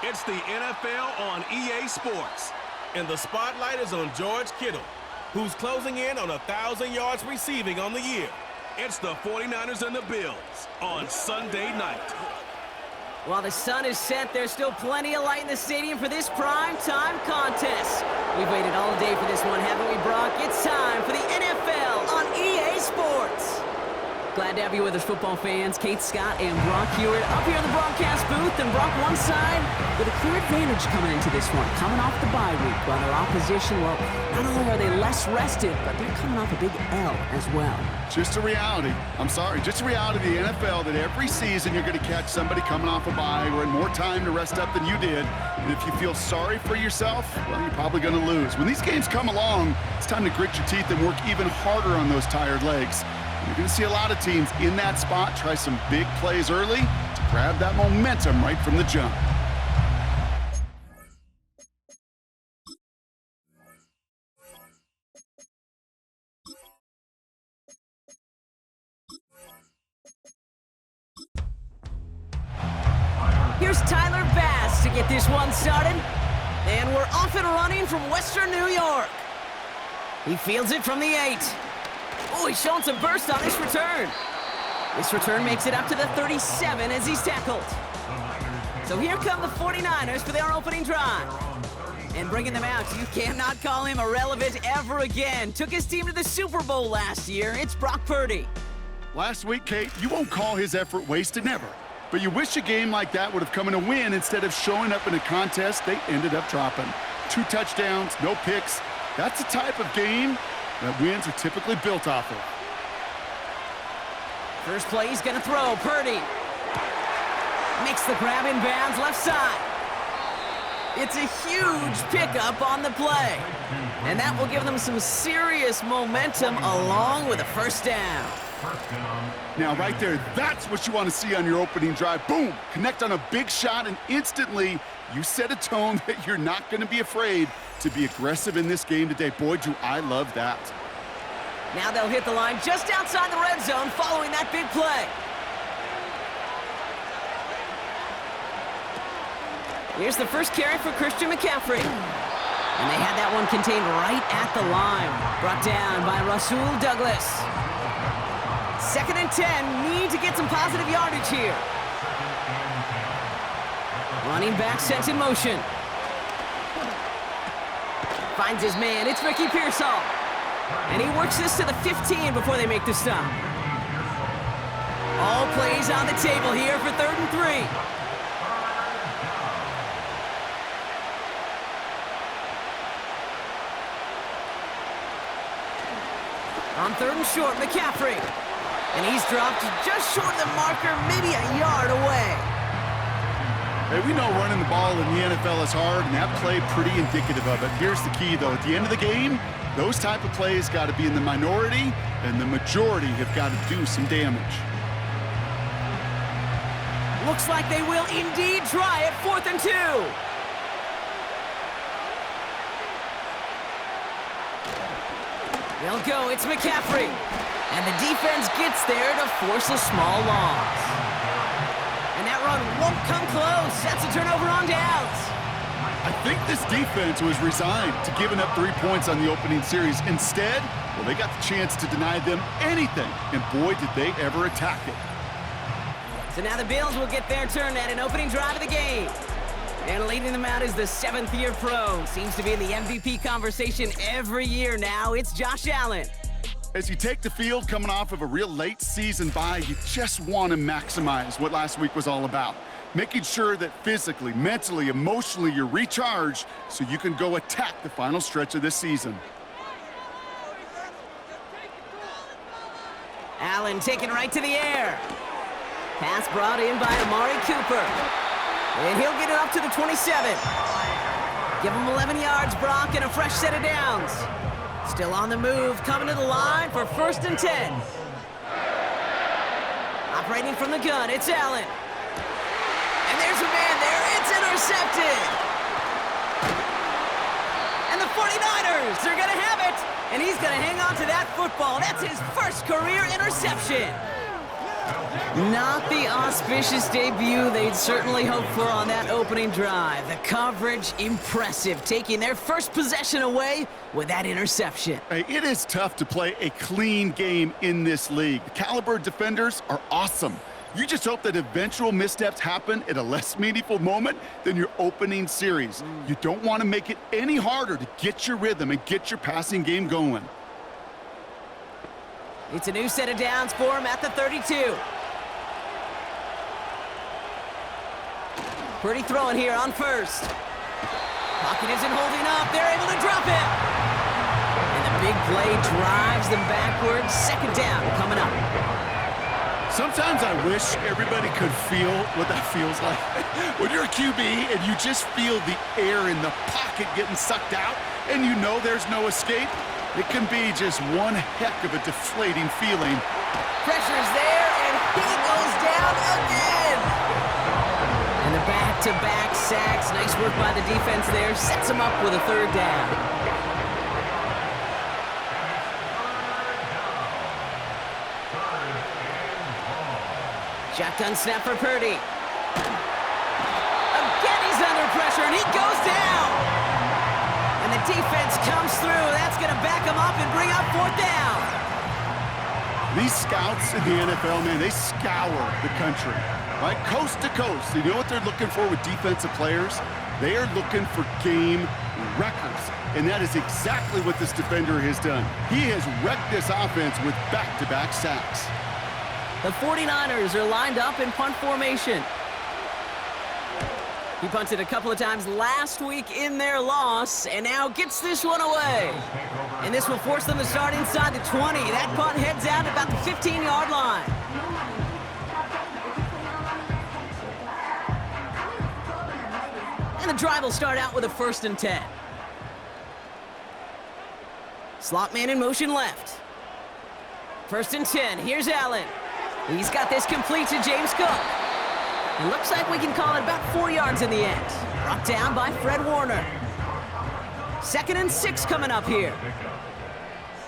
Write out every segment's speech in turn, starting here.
It's the NFL on EA Sports, and the spotlight is on George Kittle, who's closing in on 1,000 yards receiving on the year. It's the 49ers and the Bills on Sunday night. While the sun is set, there's still plenty of light in the stadium for this prime-time contest. We've waited all day for this one, haven't we, Brock? It's time for the NFL on EA Sports. Glad to have you with us, football fans. Kate, Scott, and Brock Hewitt up here in the broadcast booth. And Brock, one side with a clear advantage coming into this one, coming off the bye week. While their opposition, well, not only are they less rested, but they're coming off a big L as well. Just a reality. I'm sorry, just a reality of the NFL that every season you're going to catch somebody coming off a bye or in more time to rest up than you did. And if you feel sorry for yourself, well, you're probably going to lose. When these games come along, it's time to grit your teeth and work even harder on those tired legs. You're going to see a lot of teams in that spot try some big plays early to grab that momentum right from the jump. Here's Tyler Bass to get this one started. And we're off and running from Western New York. He fields it from the 8. Oh, he's showing some burst on this return. This return makes it up to the 37 as he's tackled. So here come the 49ers for their opening drive. And bringing them out, you cannot call him irrelevant ever again. Took his team to the Super Bowl last year. It's Brock Purdy. Last week, Kate, you won't call his effort wasted, never. But you wish a game like that would have come in a win instead of showing up in a contest they ended up dropping. 2 touchdowns, no picks. That's the type of game that wins are typically built off of. First play, he's going to throw. Purdy makes the grab in bounds left side. It's a huge pickup on the play. And that will give them some serious momentum along with a first down. Now, right there, that's what you want to see on your opening drive. Boom! Connect on a big shot, and instantly you set a tone that you're not going to be afraid to be aggressive in this game today. Boy, do I love that. Now they'll hit the line just outside the red zone following that big play. Here's the first carry for Christian McCaffrey. And they had that one contained right at the line. Brought down by Rasul Douglas. 2nd and 10, need to get some positive yardage here. Running back sent in motion. Finds his man, it's Ricky Pearsall. And he works this to the 15 before they make the stop. All plays on the table here for 3rd and 3. On 3rd and short, McCaffrey. And he's dropped just short of the marker, maybe a yard away. Hey, we know running the ball in the NFL is hard, and that play pretty indicative of it. Here's the key, though. At the end of the game, those type of plays got to be in the minority, and the majority have got to do some damage. Looks like they will indeed try it. 4th and 2. They'll go. It's McCaffrey. And the defense gets there to force a small loss. And that run won't come close. That's a turnover on downs. I think this defense was resigned to giving up 3 points on the opening series. Instead, well, they got the chance to deny them anything. And boy, did they ever attack it. So now the Bills will get their turn at an opening drive of the game. And leading them out is the 7th-year pro. Seems to be in the MVP conversation every year now. It's Josh Allen. As you take the field coming off of a real late season bye, you just want to maximize what last week was all about. Making sure that physically, mentally, emotionally, you're recharged so you can go attack the final stretch of this season. Allen taken right to the air. Pass brought in by Amari Cooper. And he'll get it up to the 27. Give him 11 yards, Brock, and a fresh set of downs. Still on the move, coming to the line for 1st and 10. Operating from the gun, it's Allen. And there's a man there, it's intercepted. And the 49ers, they're gonna have it. And he's gonna hang on to that football. That's his first career interception. Not the auspicious debut they'd certainly hoped for on that opening drive. The coverage, impressive, taking their first possession away with that interception. Hey, it is tough to play a clean game in this league. The caliber defenders are awesome. You just hope that eventual missteps happen at a less meaningful moment than your opening series. You don't want to make it any harder to get your rhythm and get your passing game going. It's a new set of downs for him at the 32. Pretty throwing here on first. Pocket isn't holding up. They're able to drop it. And the big play drives them backwards. Second down coming up. Sometimes I wish everybody could feel what that feels like. When you're a QB and you just feel the air in the pocket getting sucked out and you know there's no escape, it can be just one heck of a deflating feeling. Pressure's there, and he goes down again. And the back-to-back sacks. Nice work by the defense there. Sets him up with a third down. Shotgun snap for Purdy. Again, he's under pressure, and he goes down. And the defense comes through. That's going to back him up and bring up fourth down. These scouts in the NFL, man, they scour the country, right? Coast to coast. You know what they're looking for with defensive players? They are looking for game records. And that is exactly what this defender has done. He has wrecked this offense with back-to-back sacks. The 49ers are lined up in punt formation. He punted a couple of times last week in their loss, and now gets this one away. And this will force them to start inside the 20. That punt heads out about the 15-yard line. And the drive will start out with a 1st and 10. Slot man in motion left. 1st and 10. Here's Allen. He's got this complete to James Cook. It looks like we can call it about 4 yards in the end. Brought down by Fred Warner. 2nd and 6 coming up here.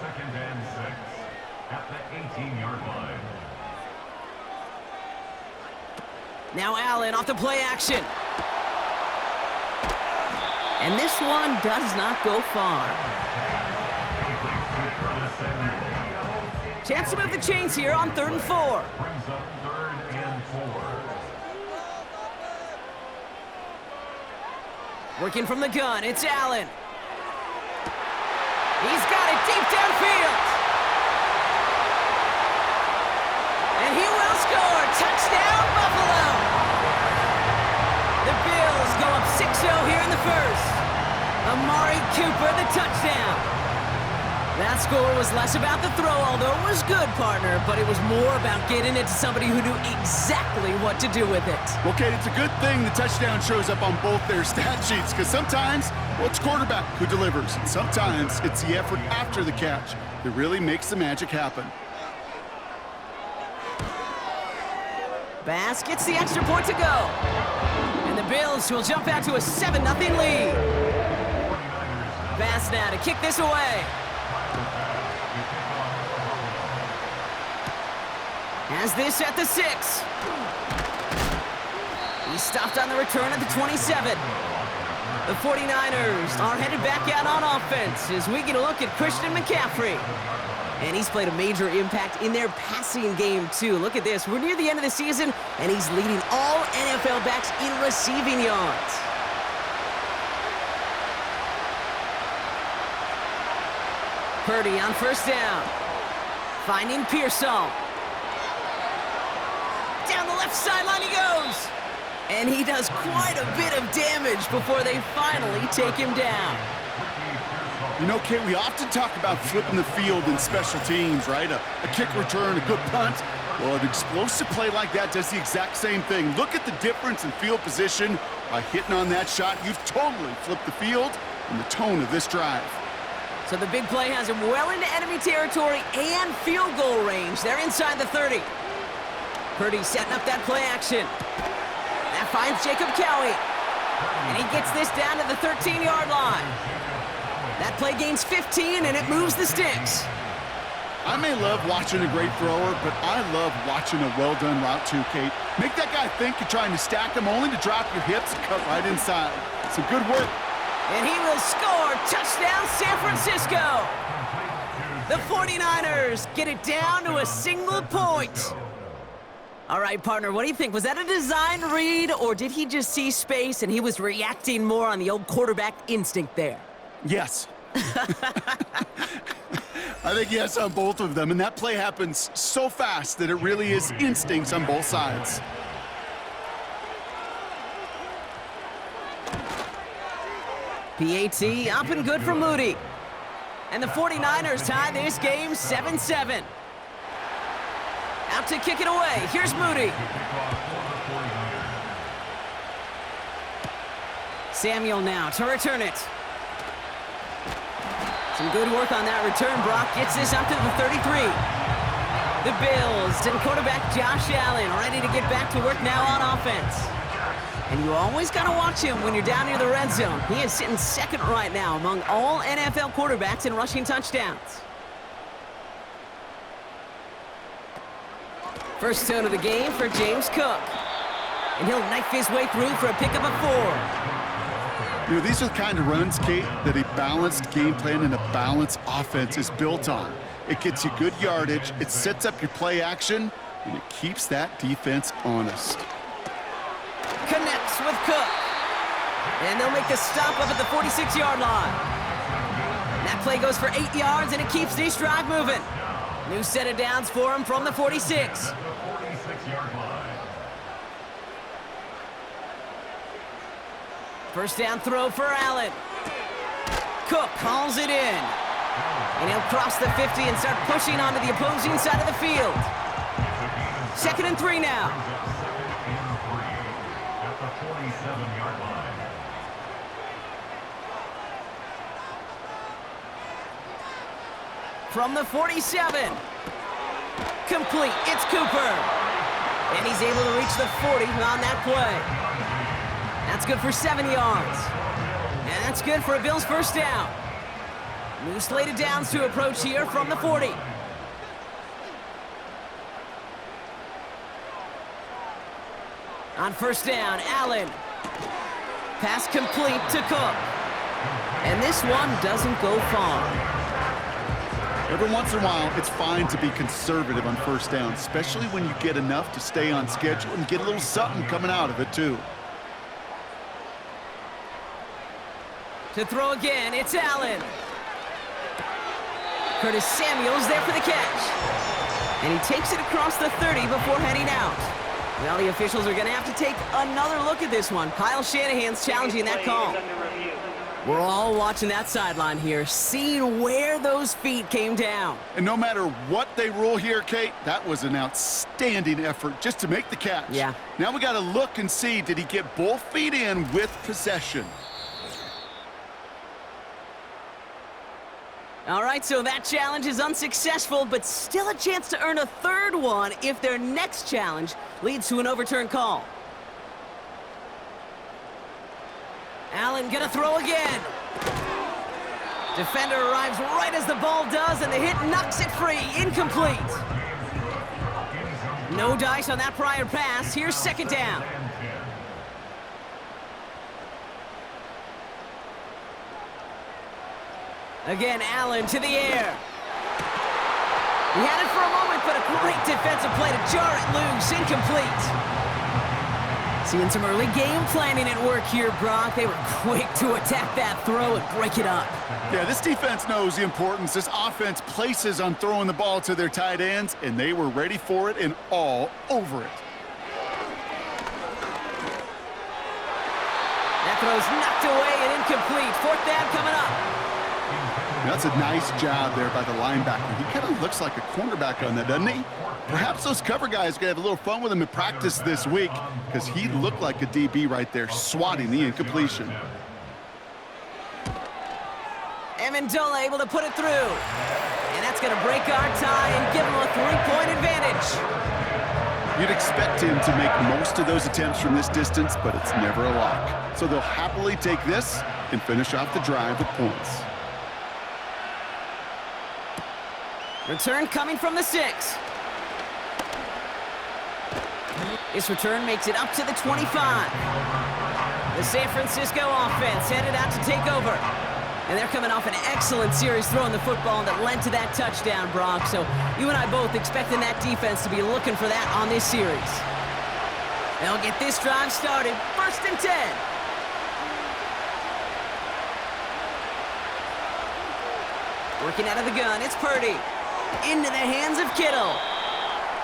2nd and 6 at the 18-yard line. Now Allen off the play action. And this one does not go far. Chance to move the chains here on 3rd and 4. Brings up 3rd and 4. Working from the gun, it's Allen. He's got it deep downfield. And he will score. Touchdown, Buffalo. The Bills go up 6-0 here in the first. Amari Cooper, the touchdown. That score was less about the throw, although it was good, partner, but it was more about getting it to somebody who knew exactly what to do with it. Okay, it's a good thing the touchdown shows up on both their stat sheets, because sometimes, well, it's quarterback who delivers, and sometimes it's the effort after the catch that really makes the magic happen. Bass gets the extra point to go. And the Bills will jump out to a 7-0 lead. Bass now to kick this away. Has this at the 6. He's stopped on the return at the 27. The 49ers are headed back out on offense as we get a look at Christian McCaffrey. And he's played a major impact in their passing game, too. Look at this. We're near the end of the season, and he's leading all NFL backs in receiving yards. Purdy on 1st down. Finding Pearsall. Down the left sideline he goes. And he does quite a bit of damage before they finally take him down. You know, Kate, we often talk about flipping the field in special teams, right? A kick return, a good punt. Well, an explosive play like that does the exact same thing. Look at the difference in field position. By hitting on that shot, you've totally flipped the field and the tone of this drive. So the big play has him well into enemy territory and field goal range. They're inside the 30. Purdy setting up that play action. That finds Jacob Cowie. And he gets this down to the 13-yard line. That play gains 15, and it moves the sticks. I may love watching a great thrower, but I love watching a well-done route too, Kate. Make that guy think you're trying to stack him only to drop your hips and cut right inside. Some good work. And he will score. Touchdown, San Francisco. The 49ers get it down to a single point. All right, partner, what do you think? Was that a design read, or did he just see space and he was reacting more on the old quarterback instinct there? Yes. I think yes on both of them, and that play happens so fast that it really is instincts on both sides. PAT up and good for Moody. And the 49ers tie this game 7-7. Out to kick it away. Here's Moody. Samuel now to return it. Some good work on that return. Brock gets this up to the 33. The Bills and quarterback Josh Allen ready to get back to work now on offense. And you always got to watch him when you're down near the red zone. He is sitting second right now among all NFL quarterbacks in rushing touchdowns. First down of the game for James Cook. And he'll knife his way through for a pickup of 4. You know, these are the kind of runs, Kate, that a balanced game plan and a balanced offense is built on. It gets you good yardage, it sets up your play action, and it keeps that defense honest. Connects with Cook. And they'll make the stop up at the 46-yard line. That play goes for 8 yards, and it keeps this drive moving. New set of downs for him from the 46. First down throw for Allen. Cook calls it in. And he'll cross the 50 and start pushing onto the opposing side of the field. 2nd and 3 now. At the 47-yard line. From the 47. Complete. It's Cooper. And he's able to reach the 40 on that play. That's good for 7 yards. And that's good for a Bills first down. New slated downs to approach here from the 40. On first down, Allen. Pass complete to Cook. And this one doesn't go far. Every once in a while, it's fine to be conservative on first down, especially when you get enough to stay on schedule and get a little something coming out of it, too. To throw again, it's Allen. Curtis Samuel's there for the catch. And he takes it across the 30 before heading out. Well, the officials are going to have to take another look at this one. Kyle Shanahan's challenging that call. We're all watching that sideline here, seeing where those feet came down. And no matter what they rule here, Kate, that was an outstanding effort just to make the catch. Yeah. Now we got to look and see, did he get both feet in with possession? All right, so that challenge is unsuccessful, but still a chance to earn a third one if their next challenge leads to an overturned call. Allen gonna throw again. Defender arrives right as the ball does, and the hit knocks it free. Incomplete. No dice on that prior pass. Here's second down. Again, Allen to the air. He had it for a moment, but a great defensive play to jar it loose. Incomplete. Seeing some early game planning at work here, Brock. They were quick to attack that throw and break it up. Yeah, this defense knows the importance this offense places on throwing the ball to their tight ends, and they were ready for it and all over it. That throw's knocked away and incomplete. Fourth down coming up. That's a nice job there by the linebacker. He kind of looks like a cornerback on that, doesn't he? Perhaps those cover guys are going to have a little fun with him in practice this week because he looked like a DB right there, swatting the incompletion. Amendola able to put it through. And that's going to break our tie and give him a three-point advantage. You'd expect him to make most of those attempts from this distance, but it's never a lock. So they'll happily take this and finish off the drive with points. Return coming from the 6. This return makes it up to the 25. The San Francisco offense headed out to take over. And they're coming off an excellent series throwing the football that led to that touchdown, Brock. So you and I both expecting that defense to be looking for that on this series. They'll get this drive started. 1st and 10. Working out of the gun, it's Purdy. Into the hands of Kittle.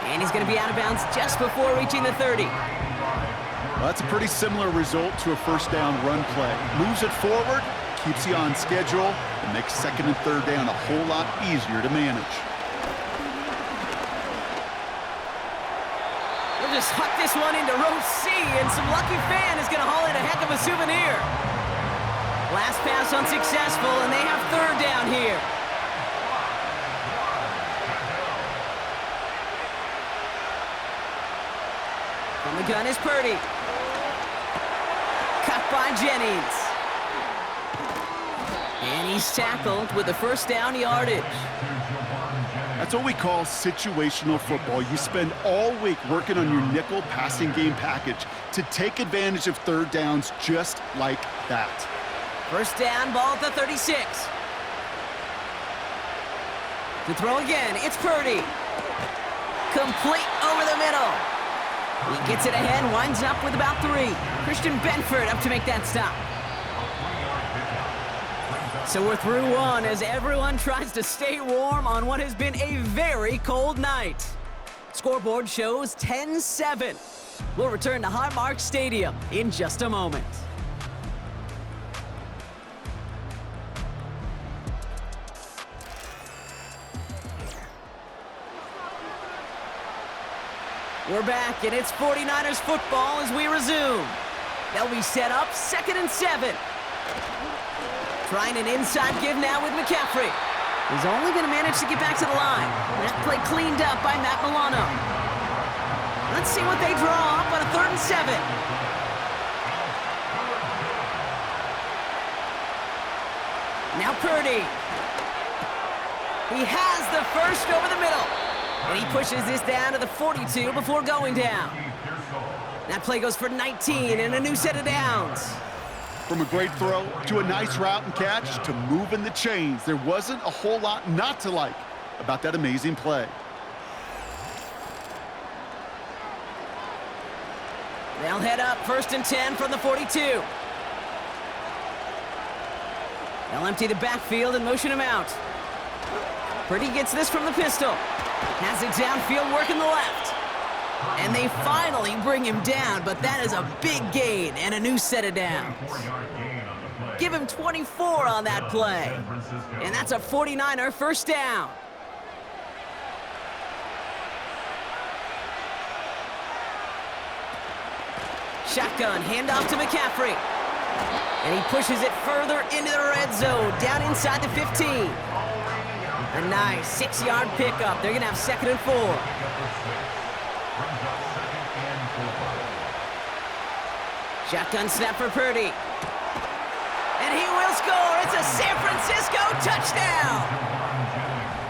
And he's going to be out of bounds just before reaching the 30. Well, that's a pretty similar result to a first down run play. Moves it forward, keeps you on schedule, and makes 2nd and 3rd down a whole lot easier to manage. We'll just huck this one into row C, and some lucky fan is going to haul in a heck of a souvenir. Last pass unsuccessful, and they have 3rd down here. From the gun is Purdy. Cut by Jennings. And he's tackled with the 1st down yardage. That's what we call situational football. You spend all week working on your nickel passing game package to take advantage of 3rd downs just like that. 1st down, ball at the 36. To throw again, it's Purdy. Complete over the middle. He gets it ahead, winds up with about 3. Christian Benford up to make that stop. So we're through one as everyone tries to stay warm on what has been a very cold night. Scoreboard shows 10-7. We'll return to Highmark Stadium in just a moment. We're back, and it's 49ers football as we resume. They'll be set up 2nd and 7. Trying an inside give now with McCaffrey. He's only going to manage to get back to the line. That play cleaned up by Matt Milano. Let's see what they draw up on a 3rd and 7. Now Purdy. He has the 1st over the middle. And he pushes this down to the 42 before going down. That play goes for 19 and a new set of downs. From a great throw to a nice route and catch to moving the chains, there wasn't a whole lot not to like about that amazing play. They'll head up 1st and 10 from the 42. They'll empty the backfield and motion him out. Purdy gets this from the pistol. Has it downfield, working the left. And they finally bring him down, but that is a big gain and a new set of downs. Give him 24 on that play. And that's a 49er 1st down. Shotgun, handoff to McCaffrey. And he pushes it further into the red zone, down inside the 15. A nice 6-yard pickup. They're going to have 2nd and 4. Shotgun snap for Purdy. And he will score. It's a San Francisco touchdown.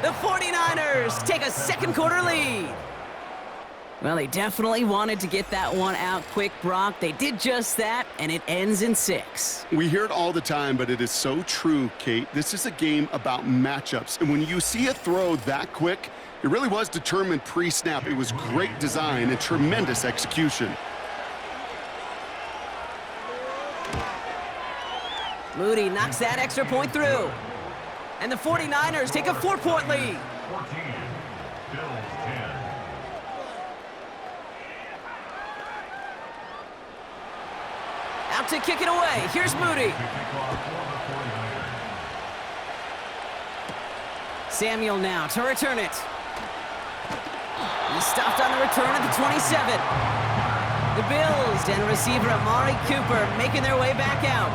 The 49ers take a 2nd quarter lead. Well, they definitely wanted to get that one out quick, Brock. They did just that, and it ends in 6. We hear it all the time, but it is so true, Kate. This is a game about matchups, and when you see a throw that quick, it really was determined pre-snap. It was great design and tremendous execution. Moody knocks that extra point through. And the 49ers take a 4-point lead. 14, Bills 10. Out to kick it away. Here's Moody. Samuel now to return it. He's stopped on the return at the 27. The Bills and receiver Amari Cooper making their way back out.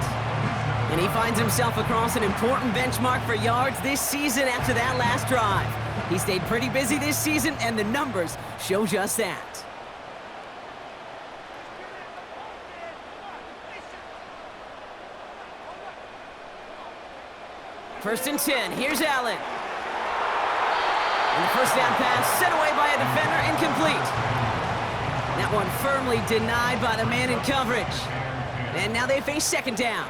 And he finds himself across an important benchmark for yards this season after that last drive. He stayed pretty busy this season, and the numbers show just that. First and 10, here's Allen. first down pass sent away by a defender, incomplete. That one firmly denied by the man in coverage. And now they face second down.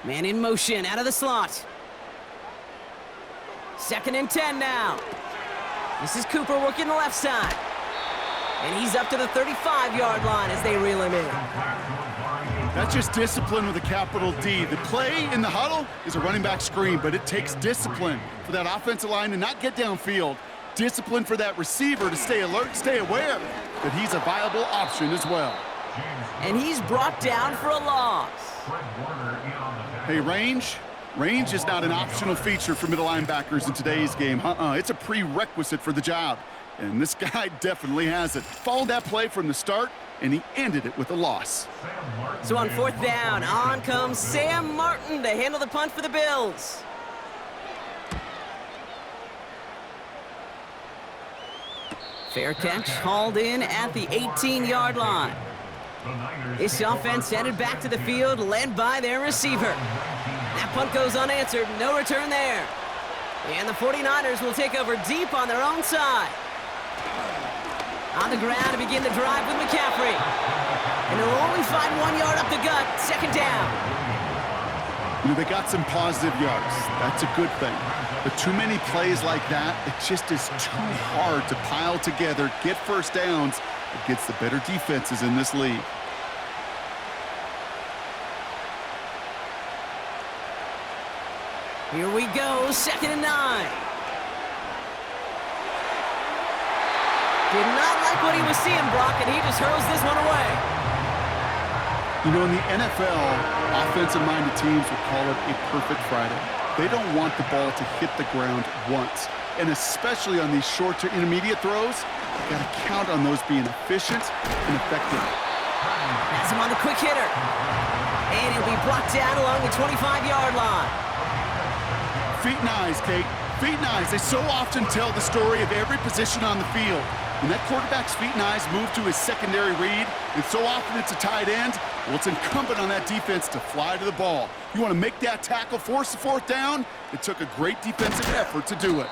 Man in motion, out of the slot. 2nd and 10 now. This is Cooper working the left side. And he's up to the 35-yard line as they reel him in. That's just discipline with a capital D. The play in the huddle is a running back screen, but it takes discipline for that offensive line to not get downfield. Discipline for that receiver to stay alert, stay aware that he's a viable option as well. And he's brought down for a loss. Hey, range is not an optional feature for middle linebackers in today's game. It's a prerequisite for the job. And this guy definitely has it. Followed that play from the start, and he ended it with a loss. So on 4th down, on comes Sam Martin to handle the punt for the Bills. Fair catch, hauled in at the 18-yard line. This offense headed back to the field, led by their receiver. That punt goes unanswered, no return there. And the 49ers will take over deep on their own side. On the ground to begin the drive with McCaffrey. And they'll only find 1 yard up the gut, 2nd down. You know, they got some positive yards. That's a good thing. But too many plays like that, it just is too hard to pile together, get first downs against the better defenses in this league. Here we go, 2nd and 9. Did not like what he was seeing, Brock, and he just hurls this one away. You know, in the NFL, offensive-minded teams would call it a perfect Friday. They don't want the ball to hit the ground once. And especially on these short to intermediate throws, you got to count on those being efficient and effective. That's him on the quick hitter. And he'll be brought down along the 25-yard line. Feet and eyes, Kate. Feet and eyes. They so often tell the story of every position on the field. When that quarterback's feet and eyes move to his secondary read, and so often it's a tight end, well, it's incumbent on that defense to fly to the ball. You want to make that tackle, force the 4th down? It took a great defensive effort to do it.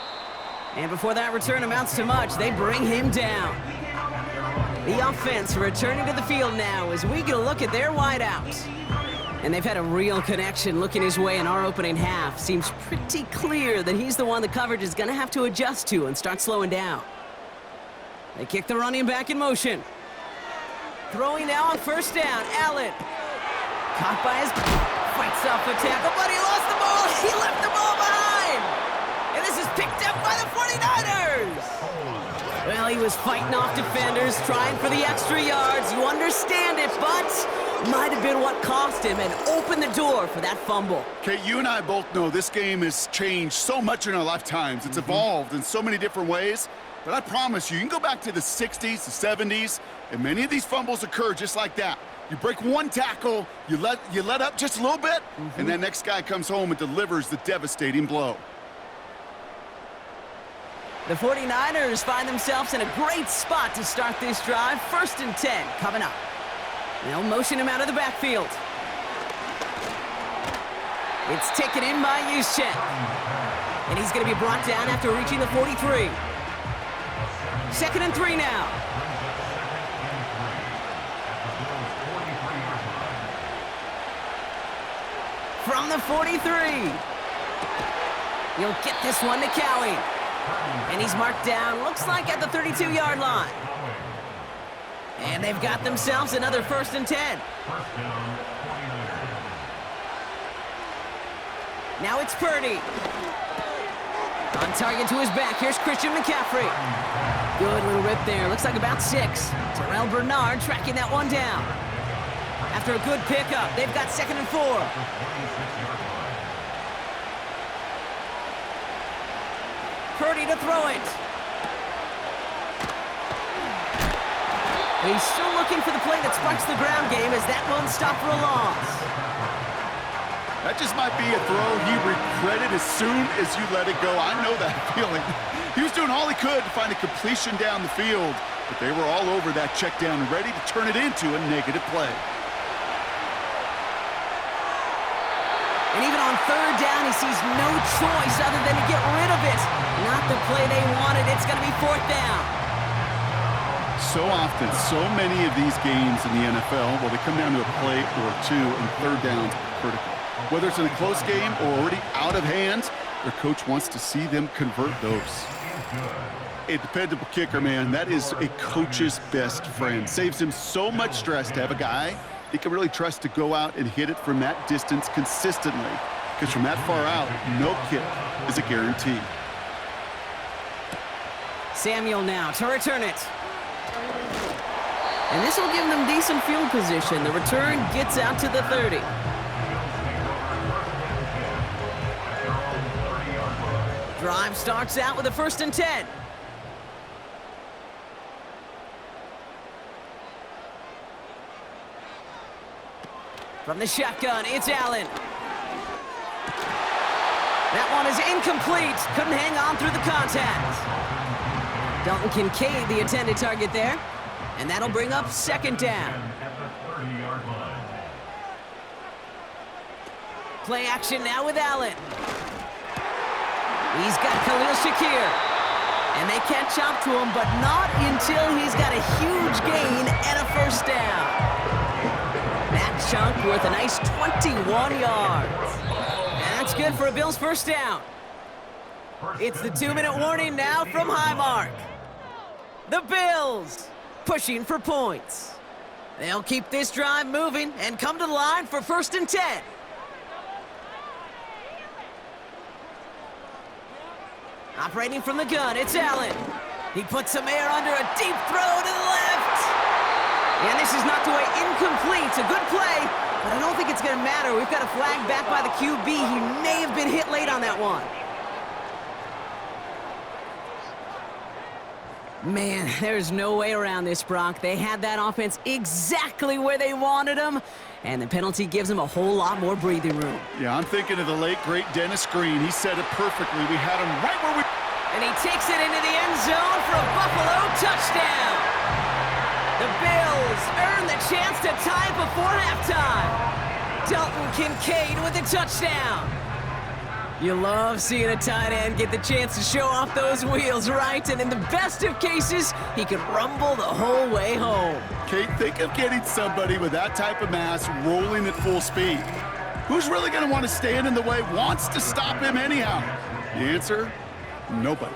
And before that return amounts to much, they bring him down. The offense returning to the field now as we get a look at their wideouts. And they've had a real connection looking his way in our opening half. Seems pretty clear that he's the one the coverage is going to have to adjust to and start slowing down. They kick the running back in motion. Throwing now on 1st down, Allen. Caught by his... Fights off the tackle, but he lost the ball. He left the ball behind. And this is picked up by the 49ers. Well, he was fighting off defenders, trying for the extra yards. You understand it, but might have been what cost him and opened the door for that fumble. Okay, you and I both know this game has changed so much in our lifetimes. It's evolved in so many different ways. But I promise you, you can go back to the 60s, the 70s, and many of these fumbles occur just like that. You break one tackle, you let up just a little bit, and that next guy comes home and delivers the devastating blow. The 49ers find themselves in a great spot to start this drive. 1st and 10 coming up. They'll motion him out of the backfield. It's taken in by Juszczyk. And he's going to be brought down after reaching the 43. 2nd and 3 now. From the 43. You'll get this one to Cowie. And he's marked down, looks like at the 32-yard line. And they've got themselves another 1st and 10. Now it's Purdy. On target to his back, here's Christian McCaffrey. Good little rip there, looks like about 6. Terrell Bernard tracking that one down. After a good pickup, they've got 2nd and 4. Purdy to throw it. He's still looking for the play that sparks the ground game as that one stopped for a loss. That just might be a throw he regretted as soon as you let it go. I know that feeling. He was doing all he could to find a completion down the field, but they were all over that check down and ready to turn it into a negative play. And even on third down, he sees no choice other than to get rid of it. Not the play they wanted. It's going to be fourth down. So often, so many of these games in the NFL, well, they come down to a play or two, and third downs are critical. Whether it's in a close game or already out of hand, their coach wants to see them convert those. A dependable kicker, man, that is a coach's best friend. Saves him so much stress to have a guy he can really trust to go out and hit it from that distance consistently. Because from that far out, no kick is a guarantee. Samuel now to return it. And this will give them decent field position. The return gets out to the 30. Drive starts out with a 1st and 10. From the shotgun, it's Allen. That one is incomplete. Couldn't hang on through the contact. Dalton Kincaid, the intended target there. And that'll bring up 2nd down. Play action now with Allen. He's got Khalil Shakir. And they can't chop to him, but not until he's got a huge gain and a 1st down. That chunk worth a nice 21 yards. And that's good for a Bills 1st down. It's the 2-minute warning now from Highmark. The Bills pushing for points. They'll keep this drive moving and come to the line for 1st and 10. Operating from the gun, it's Allen. He puts some air under a deep throw to the left. And this is knocked away incomplete. A good play, but I don't think it's going to matter. We've got a flag back by the QB. He may have been hit late on that one. Man, there's no way around this, Brock. They had that offense exactly where they wanted them, and the penalty gives them a whole lot more breathing room. Yeah, I'm thinking of the late, great Dennis Green. He said it perfectly. We had him right where we... And he takes it into the end zone for a Buffalo touchdown. The Bills earn the chance to tie before halftime. Dalton Kincaid with a touchdown. You love seeing a tight end get the chance to show off those wheels, right? And in the best of cases, he can rumble the whole way home. Kate, think of getting somebody with that type of mass rolling at full speed. Who's really going to want to stand in the way, wants to stop him anyhow? The answer, nobody.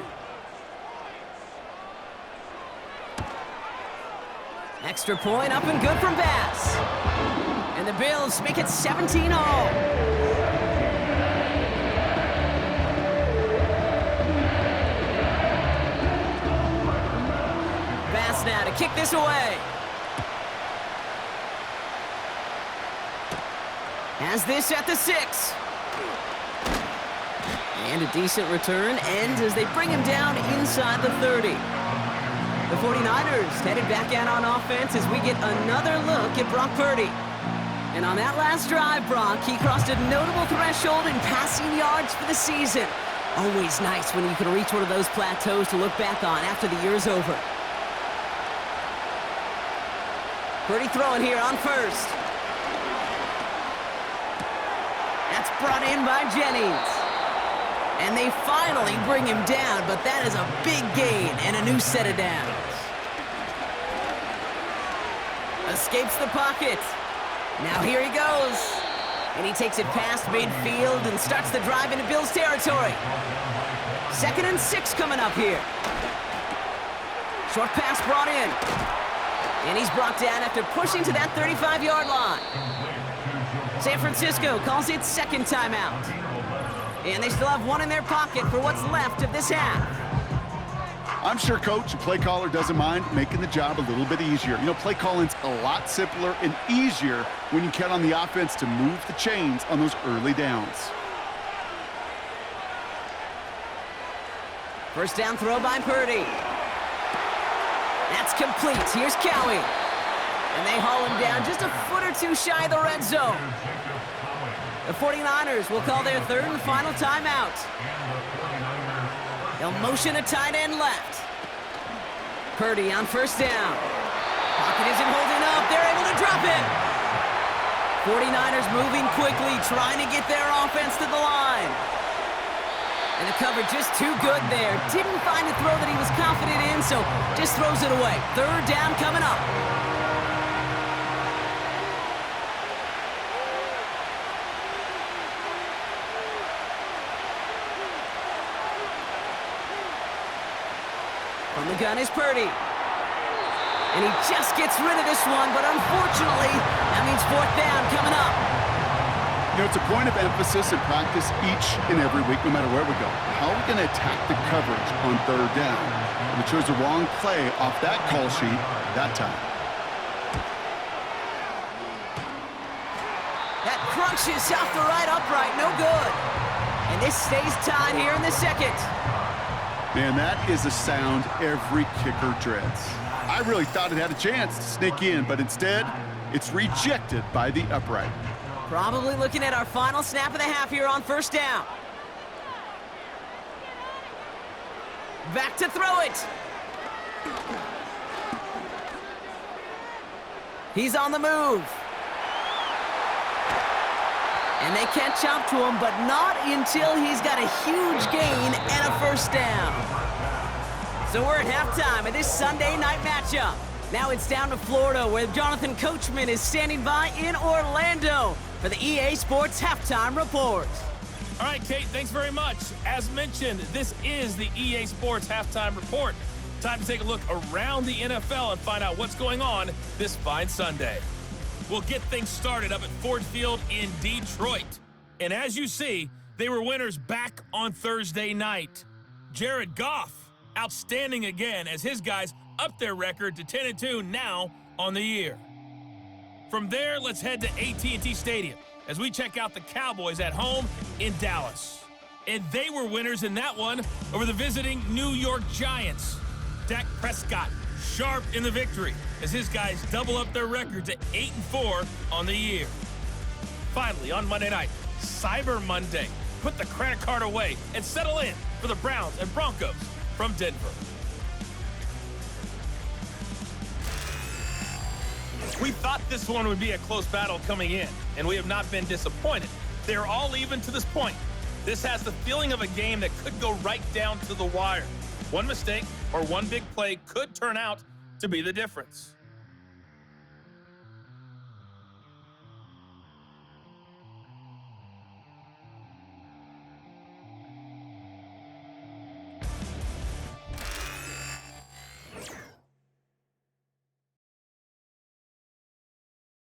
Extra point up and good from Bass. And the Bills make it 17-all. Now to kick this away. Has this at the 6. And a decent return ends as they bring him down inside the 30. The 49ers headed back out on offense as we get another look at Brock Purdy. And on that last drive, Brock, he crossed a notable threshold in passing yards for the season. Always nice when you can reach one of those plateaus to look back on after the year's over. Purdy throwing here on 1st. That's brought in by Jennings. And they finally bring him down, but that is a big gain and a new set of downs. Escapes the pocket. Now here he goes. And he takes it past midfield and starts the drive into Bills territory. 2nd and 6 coming up here. Short pass brought in. And he's brought down after pushing to that 35-yard line. San Francisco calls it 2nd timeout. And they still have one in their pocket for what's left of this half. I'm sure coach and play caller doesn't mind making the job a little bit easier. You know, play calling's a lot simpler and easier when you count on the offense to move the chains on those early downs. 1st down throw by Purdy. That's complete. Here's Cowie. And they haul him down just a foot or two shy of the red zone. The 49ers will call their 3rd and final timeout. They'll motion a tight end left. Purdy on 1st down. Pocket isn't holding up. They're able to drop him. 49ers moving quickly, trying to get their offense to the line. And the cover just too good there. Didn't find a throw that he was confident in, so just throws it away. Third down coming up. From the gun is Purdy. And he just gets rid of this one, but unfortunately, that means fourth down coming up. You know, it's a point of emphasis in practice each and every week, no matter where we go. How are we going to attack the coverage on third down? We chose the wrong play off that call sheet that time. That crunches off the right upright, no good. And this stays tied here in the second. Man, that is a sound every kicker dreads. I really thought it had a chance to sneak in, but instead, it's rejected by the upright. Probably looking at our final snap of the half here on first down. Back to throw it. He's on the move. And they catch up to him, but not until he's got a huge gain and a first down. So we're at halftime of this Sunday night matchup. Now it's down to Florida, where Jonathan Coachman is standing by in Orlando for the EA Sports Halftime Report. All right, Kate, thanks very much. As mentioned, this is the EA Sports Halftime Report. Time to take a look around the NFL and find out what's going on this fine Sunday. We'll get things started up at Ford Field in Detroit. And as you see, they were winners back on Thursday night. Jared Goff, outstanding again as his guys up their record to 10-2 now on the year. From there, let's head to AT&T Stadium as we check out the Cowboys at home in Dallas. And they were winners in that one over the visiting New York Giants. Dak Prescott sharp in the victory as his guys double up their record to 8-4 on the year. Finally, on Monday night, Cyber Monday. Put the credit card away and settle in for the Browns and Broncos from Denver. We thought this one would be a close battle coming in, and we have not been disappointed. They're all even to this point. This has the feeling of a game that could go right down to the wire. One mistake or one big play could turn out to be the difference.